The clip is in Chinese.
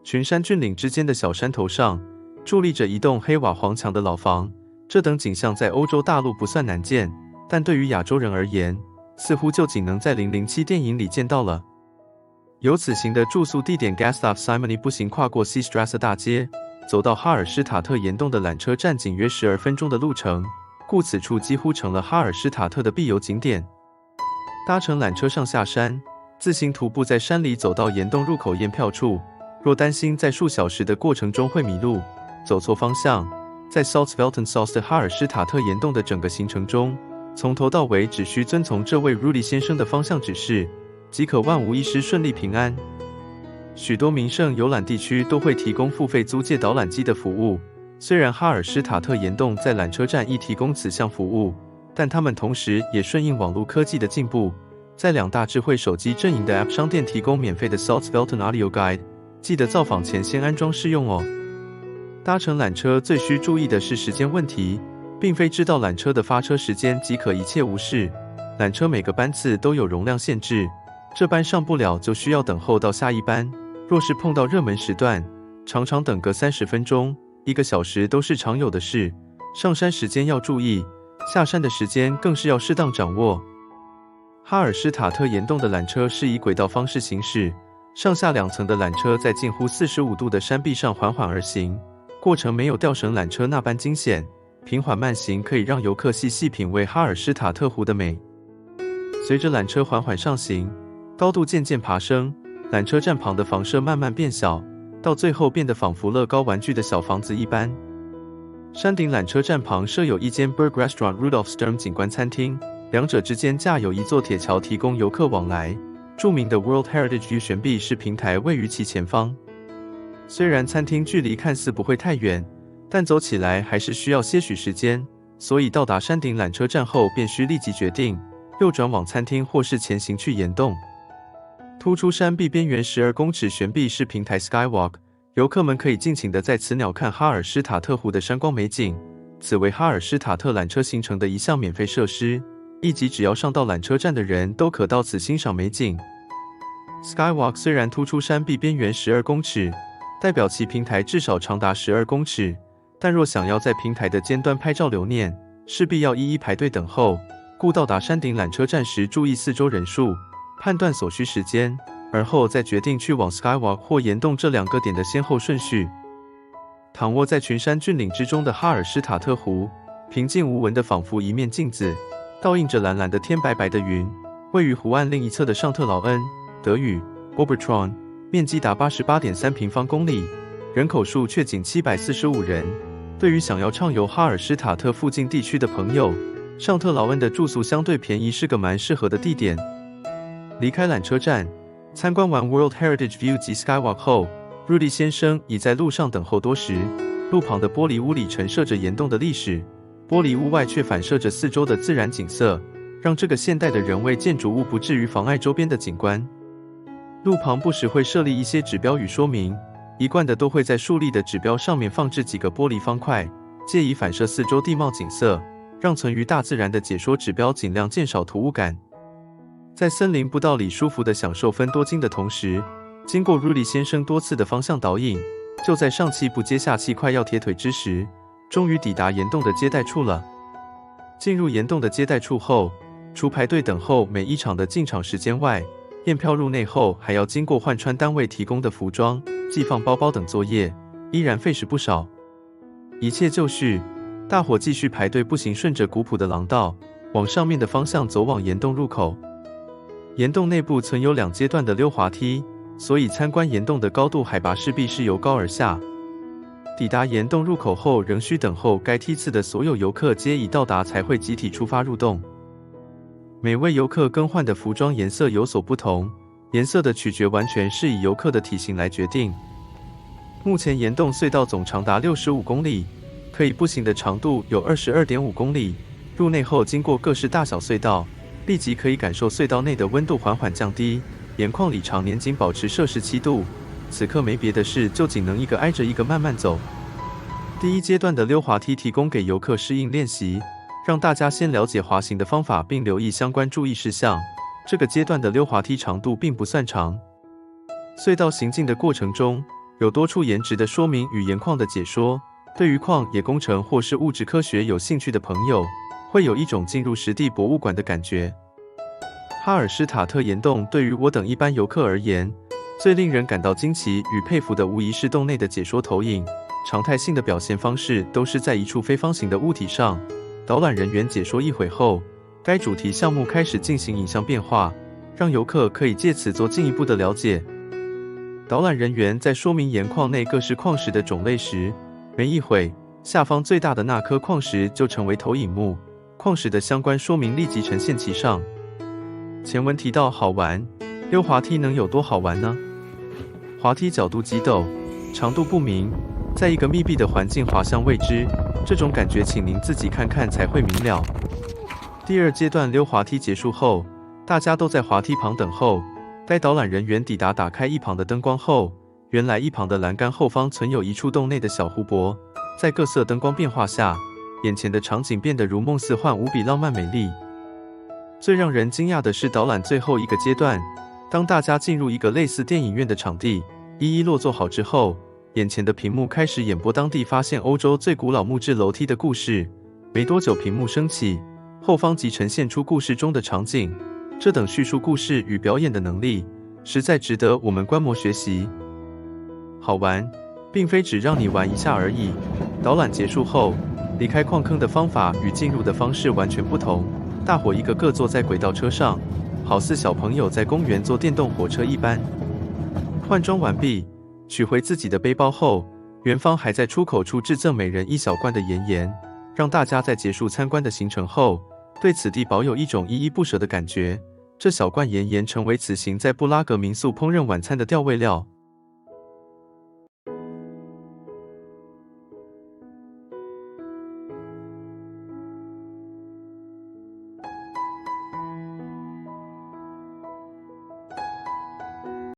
群山峻岭之间的小山头上，伫立着一栋黑瓦黄墙的老房。这等景象在欧洲大陆不算难见，但对于亚洲人而言，似乎就仅能在007电影里见到了。由此行的住宿地点 Gasthof Simony 步行跨过 Seestrasse 大街，走到哈尔施塔特岩洞的缆车站，仅约12分钟的路程，故此处几乎成了哈尔施塔特的必游景点。搭乘缆车上下山，自行徒步在山里走到岩洞入口验票处。若担心在数小时的过程中会迷路、走错方向，在 Salzweltensost 的哈尔施塔特岩洞的整个行程中，从头到尾只需遵从这位 Rudy 先生的方向指示，即可万无一失顺利平安。许多名胜游览地区都会提供付费租借导览机的服务，虽然哈尔施塔特岩洞在缆车站亦提供此项服务，但他们同时也顺应网络科技的进步，在2大智慧手机阵营的 App 商店提供免费的 Salzwelten Audio Guide， 记得造访前先安装试用哦。搭乘缆车最需注意的是时间问题，并非知道缆车的发车时间即可一切无事。缆车每个班次都有容量限制，这班上不了就需要等候到下一班。若是碰到热门时段，常常等个30分钟、1个小时都是常有的事。上山时间要注意，下山的时间更是要适当掌握。哈尔施塔特岩洞的缆车是以轨道方式行驶，上下2层的缆车在近乎45度的山壁上缓缓而行，过程没有吊绳缆车那般惊险，平缓慢行可以让游客细细品味哈尔施塔特湖的美。随着缆车缓缓上行，高度渐渐爬升，缆车站旁的房舍慢慢变小，到最后变得仿佛乐高玩具的小房子一般。山顶缆车站旁设有一间 Berg Restaurant Rudolf Sturm 景观餐厅，两者之间架有一座铁桥提供游客往来。著名的 World Heritage View 悬臂式平台位于其前方。虽然餐厅距离看似不会太远，但走起来还是需要些许时间，所以到达山顶缆车站后便需立即决定右转往餐厅或是前行去岩洞。突出山壁边缘12公尺悬臂式平台 Skywalk， 游客们可以尽情地在此鸟瞰哈尔施塔特湖的山光美景。此为哈尔施塔特缆车行程的一项免费设施，以及只要上到缆车站的人都可到此欣赏美景。Skywalk 虽然突出山壁边缘12公尺，代表其平台至少长达12公尺，但若想要在平台的尖端拍照留念，势必要一一排队等候，故到达山顶缆车站时注意四周人数，判断所需时间，而后再决定去往 Skywalk 或岩洞这2个点的先后顺序。躺卧在群山峻岭之中的哈尔施塔特湖，平静无闻的仿佛一面镜子，倒映着蓝蓝的天白白的云。位于湖岸另一侧的尚特劳恩，德语 Obertron， 面积达 88.3 平方公里，人口数却仅745人。对于想要畅游哈尔施塔特附近地区的朋友，尚特劳恩的住宿相对便宜，是个蛮适合的地点。离开缆车站，参观完 World Heritage View 及 Skywalk 后，Rudy 先生已在路上等候多时。路旁的玻璃屋里陈设着岩洞的历史，玻璃屋外却反射着四周的自然景色，让这个现代的人为建筑物不至于妨碍周边的景观。路旁不时会设立一些指标与说明，一贯的都会在竖立的指标上面放置几个玻璃方块，借以反射四周地貌景色，让存于大自然的解说指标尽量减少突兀感。在森林步道里舒服地享受芬多精的同时，经过 Rudy 先生多次的方向导引，就在上气不接下气快要铁腿之时，终于抵达岩洞的接待处了。进入岩洞的接待处后，除排队等候每一场的进场时间外，验票入内后还要经过换穿单位提供的服装、寄放包包等作业，依然费时不少。一切就绪，大伙继续排队步行，顺着古朴的廊道往上面的方向走往岩洞入口。岩洞内部存有2阶段的溜滑梯，所以参观岩洞的高度海拔势必是由高而下。抵达岩洞入口后，仍需等候该梯次的所有游客皆已到达，才会集体出发入洞。每位游客更换的服装颜色有所不同，颜色的取决完全是以游客的体型来决定。目前岩洞隧道总长达65公里，可以步行的长度有 22.5 公里。入内后经过各式大小隧道，立即可以感受隧道内的温度缓缓降低，岩矿里常年仅保持摄氏7度。此刻没别的事，就仅能一个挨着一个慢慢走。第一阶段的溜滑梯提供给游客适应练习，让大家先了解滑行的方法，并留意相关注意事项。这个阶段的溜滑梯长度并不算长。隧道行进的过程中，有多处颜值的说明与盐矿的解说。对于矿业工程或是物质科学有兴趣的朋友，会有一种进入实地博物馆的感觉。哈尔施塔特岩洞对于我等一般游客而言，最令人感到惊奇与佩服的无疑是洞内的解说投影。常态性的表现方式都是在一处非方形的物体上，导览人员解说一会后，该主题项目开始进行影像变化，让游客可以借此做进一步的了解。导览人员在说明盐矿内各式矿石的种类时，没一会，下方最大的那颗矿石就成为投影幕，矿石的相关说明立即呈现其上。前文提到好玩，溜滑梯能有多好玩呢？滑梯角度极陡，长度不明，在一个密闭的环境滑向未知，这种感觉请您自己看看才会明了。第二阶段溜滑梯结束后，大家都在滑梯旁等候。该导览人员抵达打开一旁的灯光后，原来一旁的栏杆后方存有一处洞内的小湖泊，在各色灯光变化下，眼前的场景变得如梦似幻，无比浪漫美丽。最让人惊讶的是导览最后一个阶段，当大家进入一个类似电影院的场地，一一落座好之后，眼前的屏幕开始演播当地发现欧洲最古老木质楼梯的故事。没多久，屏幕升起，后方即呈现出故事中的场景。这等叙述故事与表演的能力，实在值得我们观摩学习。好玩，并非只让你玩一下而已。导览结束后，离开矿坑的方法与进入的方式完全不同。大伙一个个坐在轨道车上，好似小朋友在公园坐电动火车一般。换装完毕，取回自己的背包后，园方还在出口处致赠每人一小罐的盐，让大家在结束参观的行程后，对此地保有一种依依不舍的感觉。这小罐盐成为此行在布拉格民宿烹饪晚餐的调味料。